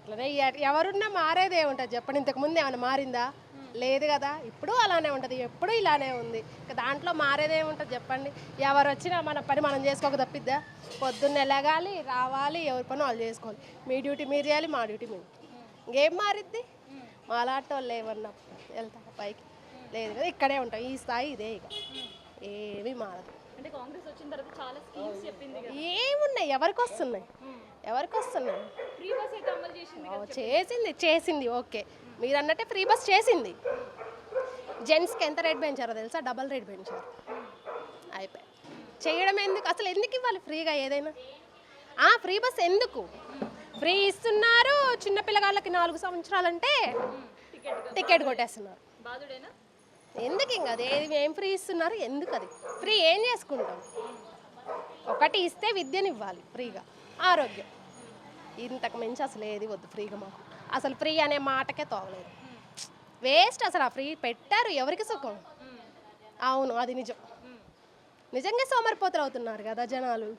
అట్లనే ఎవరున్నా మారేదే ఉంటుంది చెప్పండి. ఇంతకుముందు ఏమైనా మారిందా? లేదు కదా. ఇప్పుడు అలానే ఉంటుంది, ఎప్పుడు ఇలానే ఉంది. దాంట్లో మారేదే ఉంటుంది చెప్పండి. ఎవరు వచ్చినా మన పని మనం చేసుకోక తప్పిద్దా? పొద్దున్నే లెగాలి, రావాలి, ఎవరి పని వాళ్ళు చేసుకోవాలి. మీ డ్యూటీ మీరు చేయాలి, మా డ్యూటీ మేము. ఇంకేం మారిద్ది? మాలాంటి వాళ్ళు ఏమన్నా వెళ్తారా పైకి? లేదు కదా, ఇక్కడే ఉంటాం. ఈ స్థాయి ఇదే ఇక, ఏమీ మారదు. అంటే కాంగ్రెస్ వచ్చిన తర్వాత చాలా స్కీమ్స్ చెప్పింది కదా. ఏమున్నాయి? ఎవరికి వస్తున్నాయి? ఎవరికి వస్తున్నాయి? ఫ్రీ బస్ అయితే అమలు చేసింది కదా. చేసింది ఓకే. మీరు అన్నట్టే ఫ్రీ బస్ చేసింది. జెంట్స్కి ఎంత రేట్ పెంచారో తెలుసా? డబల్ రేట్ పెంచారు. అయిపోయి చేయడం ఎందుకు? అసలు ఎందుకు ఇవ్వాలి ఫ్రీగా ఏదైనా? ఫ్రీ బస్ ఎందుకు ఫ్రీ ఇస్తున్నారు? చిన్న పిల్లగాళ్ళకి 4 సంవత్సరాలంటే టికెట్ కొట్టేస్తున్నారు. బాధుడేనా? ఎందుకు ఇంకా అది ఏం ఫ్రీ ఇస్తున్నారు? ఎందుకు అది ఫ్రీ? ఏం చేసుకుంటాం? ఒకటి ఇస్తే విద్యనివ్వాలి ఫ్రీగా, ఆరోగ్యం. ఇంతకు మించి అసలు ఏది వద్దు ఫ్రీగా మాకు. అసలు ఫ్రీ అనే మాటకే తోగలేదు. వేస్ట్ అసలు. ఆ ఫ్రీ పెట్టారు ఎవరికి సుఖం? అవును, అది నిజం. నిజంగా సోమరిపోతులు అవుతున్నారు కదా జనాలు.